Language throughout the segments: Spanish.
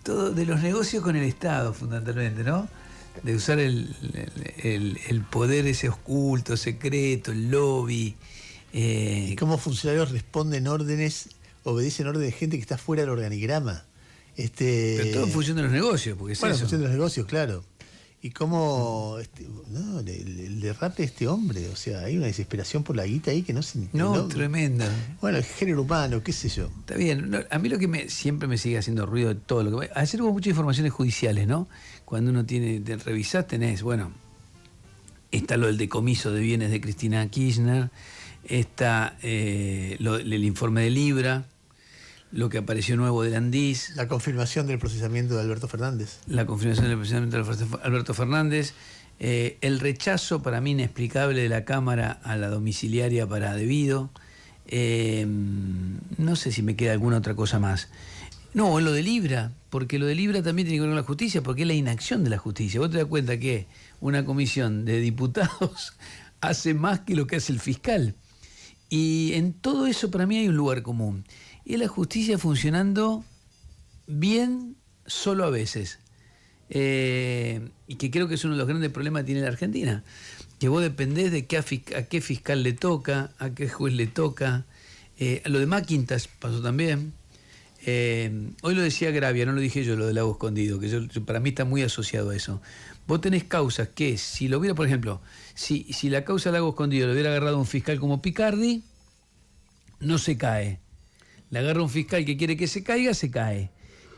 todo de los negocios con el Estado, fundamentalmente, ¿no? De usar el poder ese oculto, secreto, el lobby. Y cómo funcionarios responden órdenes, obedecen órdenes de gente que está fuera del organigrama. Pero todo en función de los negocios, porque es bueno, en eso. función de los negocios, claro. Y cómo no, el derrape de este hombre, o sea, hay una desesperación por la guita ahí que no se... No, tremenda. Bueno, el género humano, qué sé yo. Está bien. No, a mí lo que siempre me sigue haciendo ruido de todo lo que... Ayer hubo muchas informaciones judiciales, ¿no? Cuando uno revisás, tenés, bueno, está lo del decomiso de bienes de Cristina Kirchner, está el informe de Libra, lo que apareció nuevo del Andís. La confirmación del procesamiento de Alberto Fernández. La confirmación del procesamiento de Alberto Fernández. El rechazo para mí inexplicable de la Cámara a la domiciliaria para debido. No sé si me queda alguna otra cosa más. No, lo de Libra, porque lo de Libra también tiene que ver con la justicia, porque es la inacción de la justicia. Vos te das cuenta que una comisión de diputados hace más que lo que hace el fiscal. Y en todo eso para mí hay un lugar común. Y es la justicia funcionando bien solo a veces. Y que creo que es uno de los grandes problemas que tiene la Argentina. Que vos dependés de a qué fiscal le toca, a qué juez le toca. Lo de Maquintas pasó también. Hoy lo decía Gravia, no lo dije yo, lo del lago escondido, que para mí está muy asociado a eso. Vos tenés causas que, si lo hubiera, por ejemplo, si la causa del lago escondido lo hubiera agarrado un fiscal como Picardi, no se cae. La agarra un fiscal que quiere que se caiga, se cae.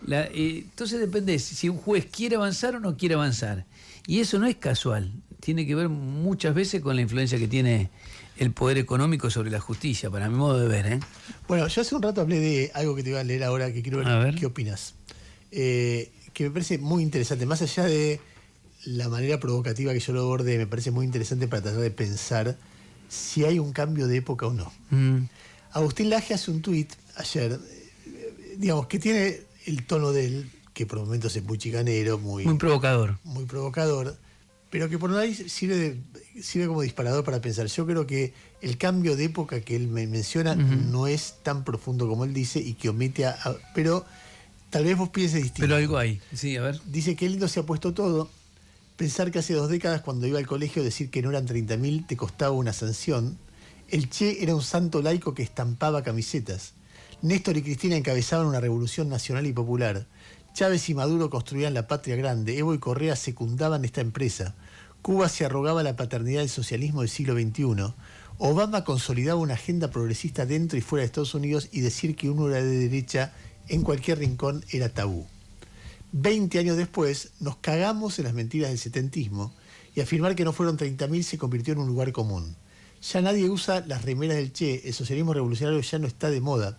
Entonces depende si un juez quiere avanzar o no quiere avanzar. Y eso no es casual. Tiene que ver muchas veces con la influencia que tiene el poder económico sobre la justicia, para mi modo de ver. Bueno, yo hace un rato hablé de algo que te voy a leer ahora, que quiero ver qué opinas. Que me parece muy interesante. Más allá de la manera provocativa que yo lo abordé, me parece muy interesante para tratar de pensar si hay un cambio de época o no. Agustín Laje hace un tuit ayer, digamos, que tiene el tono de él, que por momentos es muy chicanero, muy provocador, pero que por ahí sirve como disparador para pensar. Yo creo que el cambio de época que él me menciona no es tan profundo como él dice y que omite pero tal vez vos pienses distinto. Pero algo hay, sí, a ver. Dice que lindo se ha puesto todo. Pensar que hace 2 décadas, cuando iba al colegio, decir que no eran 30.000 te costaba una sanción. El Che era un santo laico que estampaba camisetas. Néstor y Cristina encabezaban una revolución nacional y popular. Chávez y Maduro construían la patria grande. Evo y Correa secundaban esta empresa. Cuba se arrogaba la paternidad del socialismo del siglo XXI. Obama consolidaba una agenda progresista dentro y fuera de Estados Unidos, y decir que uno era de derecha en cualquier rincón era tabú. 20 años después, nos cagamos en las mentiras del setentismo, y afirmar que no fueron 30.000 se convirtió en un lugar común. Ya nadie usa las remeras del Che, el socialismo revolucionario ya no está de moda.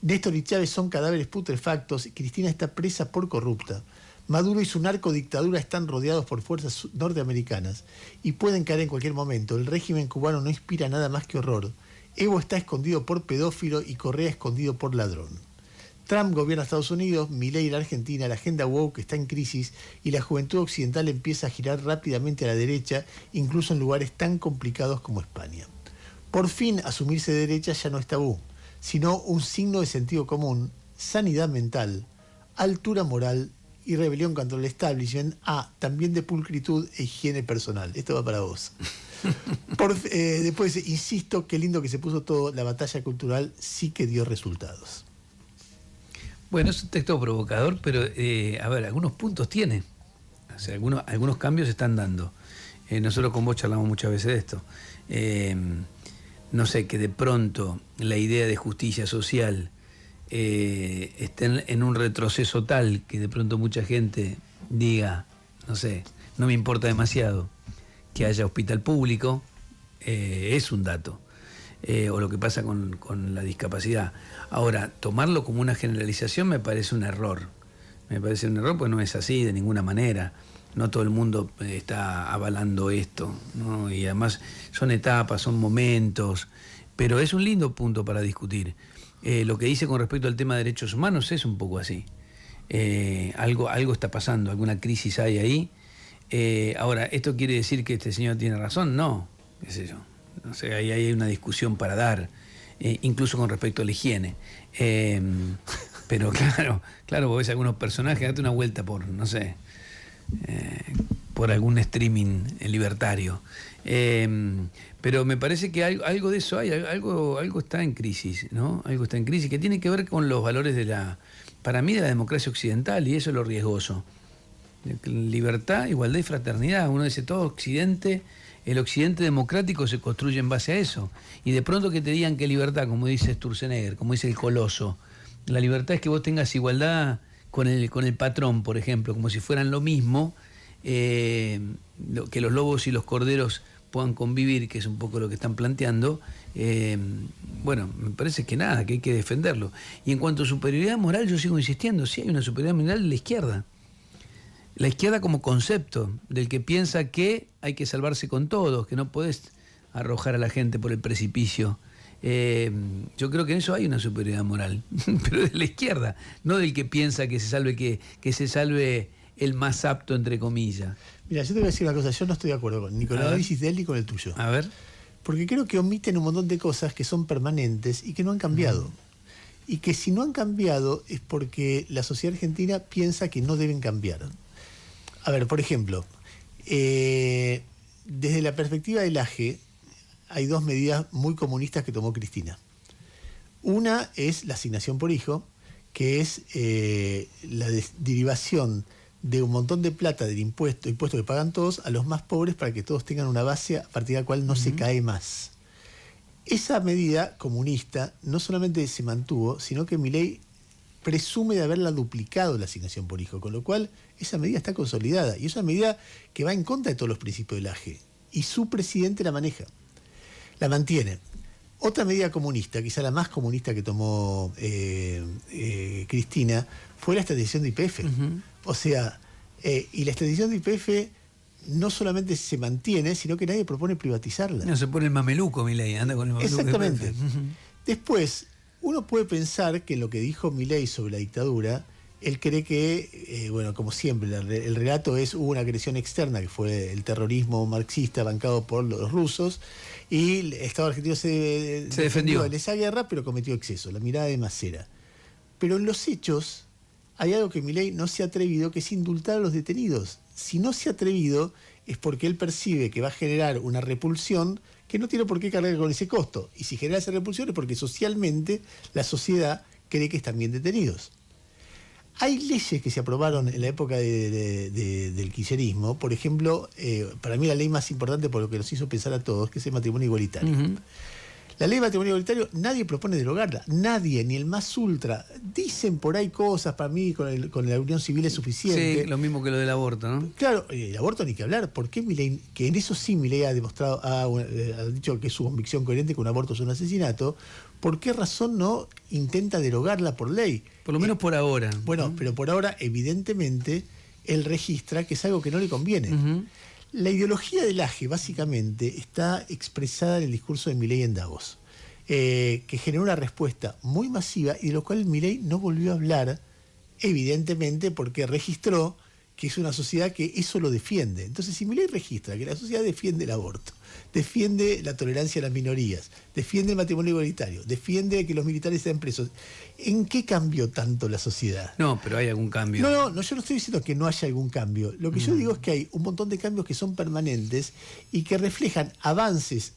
Néstor y Chávez son cadáveres putrefactos y Cristina está presa por corrupta. Maduro y su narcodictadura están rodeados por fuerzas norteamericanas y pueden caer en cualquier momento. El régimen cubano no inspira nada más que horror. Evo está escondido por pedófilo y Correa escondido por ladrón. Trump gobierna Estados Unidos, Milei la Argentina, la agenda woke está en crisis y la juventud occidental empieza a girar rápidamente a la derecha, incluso en lugares tan complicados como España. Por fin, asumirse de derecha ya no es tabú, sino un signo de sentido común, sanidad mental, altura moral y rebelión contra el establishment, también de pulcritud e higiene personal. Esto va para vos. Después, insisto, qué lindo que se puso todo, la batalla cultural sí que dio resultados. Bueno, es un texto provocador, pero a ver, algunos puntos tiene. O sea, algunos cambios se están dando. Nosotros con vos charlamos muchas veces de esto. No sé, que de pronto la idea de justicia social esté en un retroceso tal que de pronto mucha gente diga, no sé, no me importa demasiado que haya hospital público, es un dato. O lo que pasa con la discapacidad. Ahora, tomarlo como una generalización me parece un error. Me parece un error porque no es así de ninguna manera. No todo el mundo está avalando esto, ¿no? Y además son etapas, son momentos, pero es un lindo punto para discutir. Lo que dice con respecto al tema de derechos humanos es un poco así. Algo está pasando, alguna crisis hay ahí. Ahora, ¿esto quiere decir que este señor tiene razón? No, qué sé yo. No sé, ahí hay una discusión para dar, incluso con respecto a la higiene. Pero claro, vos ves algunos personajes, date una vuelta por, no sé, por algún streaming libertario. Pero me parece que algo de eso hay, algo está en crisis, ¿no? Algo está en crisis que tiene que ver con los valores para mí, de la democracia occidental, y eso es lo riesgoso. Libertad, igualdad y fraternidad. Uno dice, todo Occidente, el Occidente democrático se construye en base a eso. Y de pronto que te digan que libertad, como dice Sturzenegger, como dice el Coloso, la libertad es que vos tengas igualdad con el patrón, por ejemplo, como si fueran lo mismo, que los lobos y los corderos puedan convivir, que es un poco lo que están planteando. Bueno, me parece que nada, que hay que defenderlo. Y en cuanto a superioridad moral, yo sigo insistiendo, sí hay una superioridad moral de la izquierda. La izquierda como concepto, del que piensa que hay que salvarse con todos, que no podés arrojar a la gente por el precipicio. Yo creo que en eso hay una superioridad moral, pero de la izquierda, no del que piensa que se salve el más apto, entre comillas. Mira, yo te voy a decir una cosa, yo no estoy de acuerdo ni con el análisis de él ni con el tuyo. A ver. Porque creo que omiten un montón de cosas que son permanentes y que no han cambiado. Y que si no han cambiado es porque la sociedad argentina piensa que no deben cambiar. A ver, por ejemplo, desde la perspectiva del AGE, hay dos medidas muy comunistas que tomó Cristina. Una es la asignación por hijo, que es la derivación de un montón de plata del impuesto que pagan todos a los más pobres para que todos tengan una base a partir de la cual no se cae más. Esa medida comunista no solamente se mantuvo, sino que Milei presume de haberla duplicado la asignación por hijo, con lo cual esa medida está consolidada y es una medida que va en contra de todos los principios del AGE y su presidente la maneja, la mantiene. Otra medida comunista, quizá la más comunista que tomó Cristina, fue la extradición de YPF. O sea, y la extradición de YPF no solamente se mantiene, sino que nadie propone privatizarla. No, se pone el mameluco, Milei, anda con el mameluco. Exactamente. Después, uno puede pensar que en lo que dijo Milei sobre la dictadura, él cree que, bueno, como siempre, el relato es hubo una agresión externa, que fue el terrorismo marxista bancado por los rusos, y el Estado argentino se defendió de esa guerra, pero cometió exceso, la mirada de Macera. Pero en los hechos hay algo que Milei no se ha atrevido, que es indultar a los detenidos. Si no se ha atrevido es porque él percibe que va a generar una repulsión que no tiene por qué cargar con ese costo. Y si genera esa repulsión es porque socialmente la sociedad cree que están bien detenidos. Hay leyes que se aprobaron en la época del kirchnerismo, por ejemplo, para mí la ley más importante por lo que nos hizo pensar a todos, que es el matrimonio igualitario. La ley de matrimonio igualitario nadie propone derogarla, nadie, ni el más ultra. Dicen por ahí cosas, para mí con la unión civil es suficiente. Sí, lo mismo que lo del aborto, ¿no? Claro, el aborto ni que hablar. ¿Por qué Milei, que en eso sí Milei ha demostrado, ha dicho que es su convicción coherente que un aborto es un asesinato, ¿por qué razón no intenta derogarla por ley? Por lo menos por ahora. Bueno, pero por ahora evidentemente él registra que es algo que no le conviene. La ideología del AGE, básicamente, está expresada en el discurso de Milei en Davos, que generó una respuesta muy masiva y de lo cual Milei no volvió a hablar, evidentemente porque registró que es una sociedad que eso lo defiende. Entonces, si Milei registra que la sociedad defiende el aborto, defiende la tolerancia a las minorías, defiende el matrimonio igualitario, defiende que los militares sean presos, ¿en qué cambió tanto la sociedad? No, pero hay algún cambio. No, yo no estoy diciendo que no haya algún cambio. Lo que yo digo es que hay un montón de cambios que son permanentes y que reflejan avances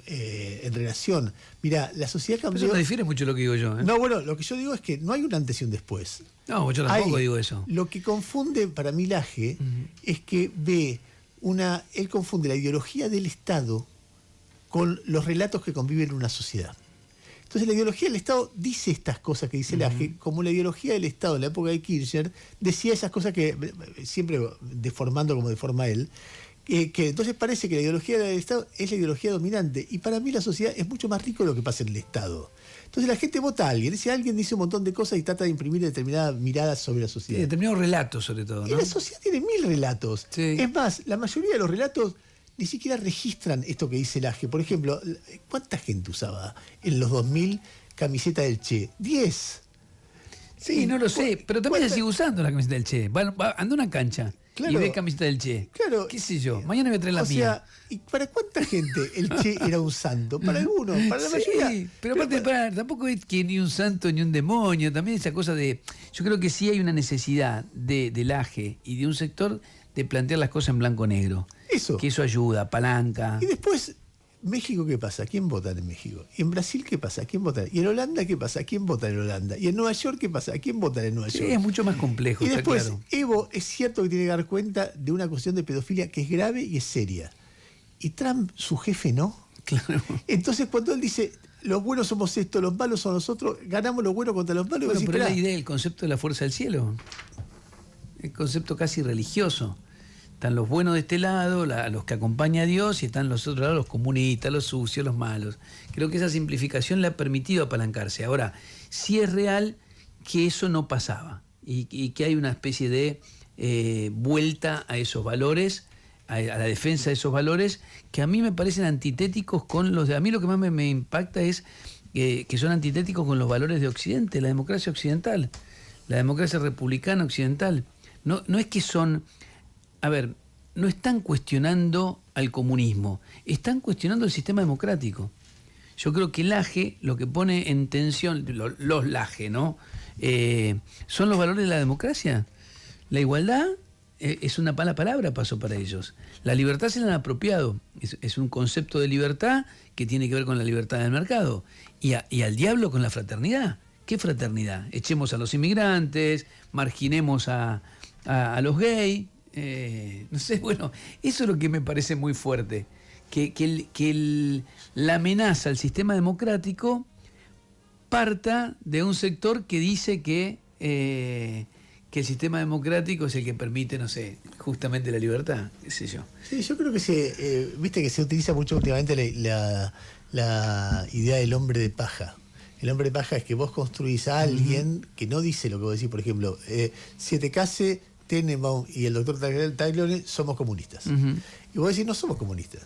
en relación. Mira, la sociedad cambió. Pero eso no difiere mucho lo que digo yo, ¿eh? No, bueno, lo que yo digo es que no hay un antes y un después. No, yo tampoco digo eso. Lo que confunde para mí Laje es que él confunde la ideología del Estado con los relatos que conviven en una sociedad. Entonces la ideología del Estado dice estas cosas que dice Laje, como la ideología del Estado en la época de Kirchner decía esas cosas que, siempre deformando como deforma él, que entonces parece que la ideología del Estado es la ideología dominante, y para mí la sociedad es mucho más rico de lo que pasa en el Estado. Entonces la gente vota a alguien, alguien dice un montón de cosas y trata de imprimir determinadas miradas sobre la sociedad. Sí, determinados relatos sobre todo, ¿no? Y la sociedad tiene 1000 relatos. Sí. Es más, la mayoría de los relatos ni siquiera registran esto que dice Laje. Por ejemplo, ¿cuánta gente usaba en los 2000 camiseta del Che? 10. Sí, no lo sé, pero también se sigue usando la camiseta del Che. Anda a una cancha Claro. y ve camiseta del Che. Claro. ¿Qué sé yo? Mañana voy a traer la O mía. sea, ¿y para cuánta gente el Che era un santo? Para algunos, para la mayoría. Sí, pero aparte, tampoco es que ni un santo ni un demonio, también esa cosa de... Yo creo que sí hay una necesidad del AGE y de un sector de plantear las cosas en blanco-negro. Eso. Que eso ayuda, palanca. Y después, ¿México qué pasa? ¿Quién vota en México? ¿Y en Brasil qué pasa? ¿Quién vota? ¿Y en Holanda qué pasa? ¿Quién vota en Holanda? ¿Y en Nueva York qué pasa? ¿Quién vota en Nueva Sí, York? es mucho más complejo, Y está después, claro. Evo es cierto que tiene que dar cuenta de una cuestión de pedofilia que es grave y es seria. Y Trump, su jefe, no. Claro. Entonces, cuando él dice, los buenos somos estos, los malos son nosotros, ganamos los buenos contra los malos, y Bueno, vos decís, pero es la "Esperá". idea, el concepto de la fuerza del cielo. El concepto casi religioso. Están los buenos de este lado, los que acompaña a Dios, y están los otros lados, los comunistas, los sucios, los malos. Creo que esa simplificación le ha permitido apalancarse. Ahora, sí es real que eso no pasaba y que hay una especie de vuelta a esos valores, a la defensa de esos valores, que a mí me parecen antitéticos con los de... A mí lo que más me impacta es que son antitéticos con los valores de Occidente, la democracia occidental, la democracia republicana occidental. No es que son... A ver, no están cuestionando al comunismo, están cuestionando el sistema democrático. Yo creo que el AGE lo que pone en tensión, los LAGE, ¿no? Son los valores de la democracia. La igualdad es una mala palabra, pasó para ellos. La libertad se la han apropiado. Es un concepto de libertad que tiene que ver con la libertad del mercado. Y al diablo con la fraternidad. ¿Qué fraternidad? Echemos a los inmigrantes, marginemos a los gays. No sé, bueno, eso es lo que me parece muy fuerte. La amenaza al sistema democrático parta de un sector que dice que el sistema democrático es el que permite, no sé, justamente la libertad, qué sé yo. Sí, yo creo que viste que se utiliza mucho últimamente la idea del hombre de paja. El hombre de paja es que vos construís a alguien que no dice lo que vos decís, por ejemplo, Siete Case, Tenenbaum y el doctor Taglione somos comunistas. Y vos decís, no somos comunistas.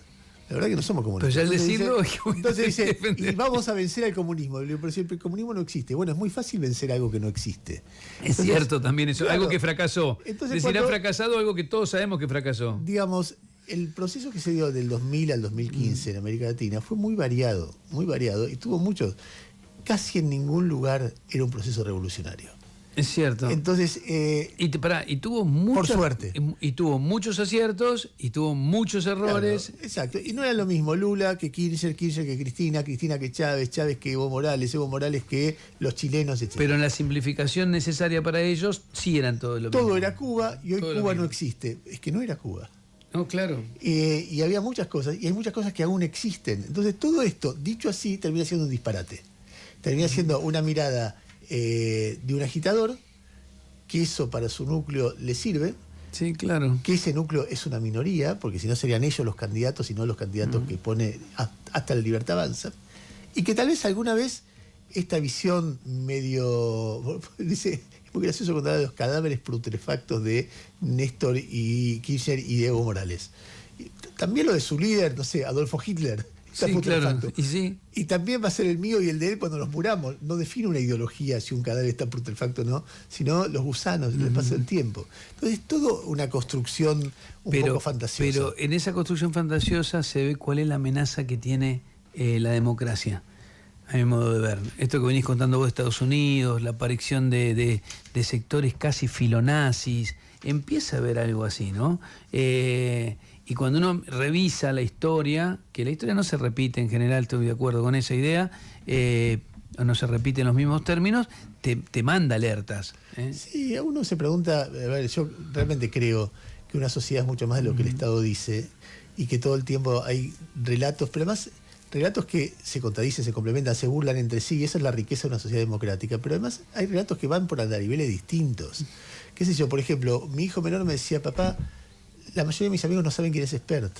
La verdad que no somos comunistas. Pero ya al decirlo... Entonces dice, y vamos a vencer al comunismo. Le digo, pero si el comunismo no existe. Bueno, es muy fácil vencer algo que no existe. Es cierto también eso, claro, algo que fracasó. entonces Decir, ha cuando, fracasado algo que todos sabemos que fracasó. digamos, el proceso que se dio del 2000 al 2015 en América Latina fue muy variado, y tuvo muchos. Casi en ningún lugar era un proceso revolucionario. Es cierto. Entonces, y tuvo muchas, por suerte. Y tuvo muchos aciertos y tuvo muchos errores. Claro, exacto. Y no era lo mismo Lula que Kirchner que Cristina que Chávez que Evo Morales que los chilenos, etc. Pero en la simplificación necesaria para ellos, sí eran todo lo mismo. Todo era Cuba y hoy Todo Cuba no existe. Es que no era Cuba. No, claro. Y había muchas cosas, y hay muchas cosas que aún existen. Entonces todo esto, dicho así, termina siendo un disparate. Termina siendo una mirada de un agitador, que eso para su núcleo le sirve, Sí, claro. que ese núcleo es una minoría, porque si no serían ellos los candidatos y no los candidatos que pone hasta la Libertad Avanza, y que tal vez alguna vez esta visión medio, dice, es muy gracioso cuando habla de los cadáveres putrefactos de Néstor y Kirchner y Evo Morales. También lo de su líder, no sé, Adolfo Hitler. Sí, claro. Y sí. Y también va a ser el mío y el de él cuando nos muramos. No define una ideología si un cadáver está putrefacto o no, sino los gusanos, el paso del tiempo. Entonces, es todo una construcción un poco fantasiosa. Pero en esa construcción fantasiosa se ve cuál es la amenaza que tiene la democracia, a mi modo de ver. Esto que venís contando vos de Estados Unidos, la aparición de sectores casi filonazis, empieza a ver algo así, ¿no? Y cuando uno revisa la historia, que la historia no se repite en general, estoy de acuerdo con esa idea, no se repite en los mismos términos, te manda alertas. Sí, a uno se pregunta, a ver, yo realmente creo que una sociedad es mucho más de lo que el Estado dice y que todo el tiempo hay relatos, pero además relatos que se contradicen, se complementan, se burlan entre sí, y esa es la riqueza de una sociedad democrática, pero además hay relatos que van por niveles distintos. ¿Qué sé yo? Por ejemplo, mi hijo menor me decía, papá, la mayoría de mis amigos no saben quién es Espert.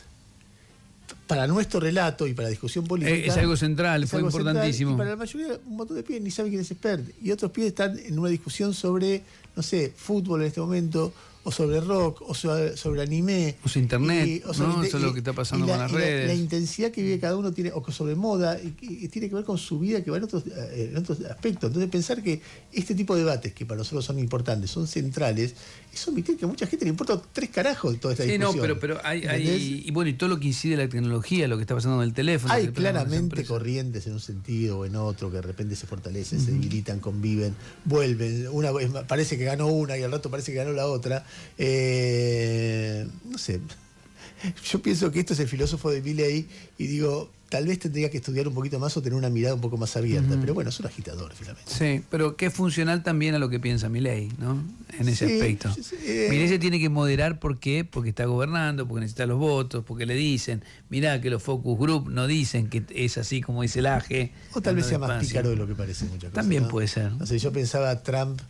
Para nuestro relato y para la discusión política... Es algo central, fue importantísimo. Y para la mayoría, un montón de pibes ni saben quién es Espert. Y otros pibes están en una discusión sobre no sé, fútbol en este momento, o sobre rock, o sobre anime. O sobre internet, ¿no? Eso es lo que está pasando con las redes. La intensidad que vive cada uno tiene, o sobre moda, y tiene que ver con su vida, que va en otros aspectos. Entonces pensar que este tipo de debates, que para nosotros son importantes, son centrales, eso admitir que a mucha gente le importa 3 carajos toda esta discusión. Sí, no, pero hay y bueno, y todo lo que incide la tecnología, lo que está pasando en el teléfono. Hay claramente corrientes en un sentido o en otro que de repente se fortalecen, se debilitan, conviven, vuelven. Una vez parece que ganó una y al rato parece que ganó la otra. No sé. Yo pienso que esto es el filósofo de Milei y digo, tal vez tendría que estudiar un poquito más o tener una mirada un poco más abierta, pero bueno, es un agitador finalmente. Sí, pero que es funcional también a lo que piensa Milei, ¿no? En ese aspecto. Milei se tiene que moderar, ¿por qué? Porque está gobernando, porque necesita los votos, porque le dicen, mirá que los focus group no dicen que es así como dice el AGE. O tal vez sea más pícaro de lo que parece muchas cosas. También ¿no? puede ser. No sé, yo pensaba Trump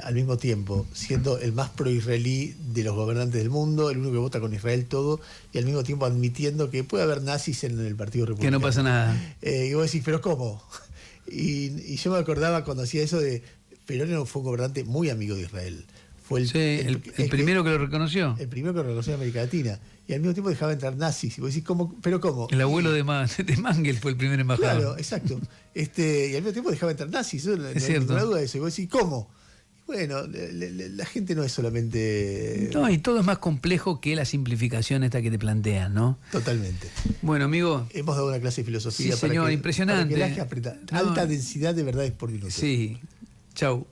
al mismo tiempo, siendo el más pro-israelí de los gobernantes del mundo, el único que vota con Israel todo, y al mismo tiempo admitiendo que puede haber nazis en el Partido Republicano. Que no pasa nada. Y vos decís, ¿pero cómo? Y yo me acordaba cuando hacía eso de... Perón fue un gobernante muy amigo de Israel. Fue el primero que lo reconoció. El primero que lo reconoció en América Latina. Y al mismo tiempo dejaba entrar nazis. Y vos decís, ¿cómo? ¿Pero cómo? El abuelo de Mangel fue el primer embajador. Claro, exacto. Y al mismo tiempo dejaba entrar nazis. No hay cierto. ninguna duda de eso. Y vos decís, ¿cómo? Bueno, la gente no es solamente... No, y todo es más complejo que la simplificación esta que te plantean, ¿no? Totalmente. Bueno, amigo... Hemos dado una clase de filosofía sí, señor, impresionante. para que alta densidad de verdades por minuto. Sí. Chau.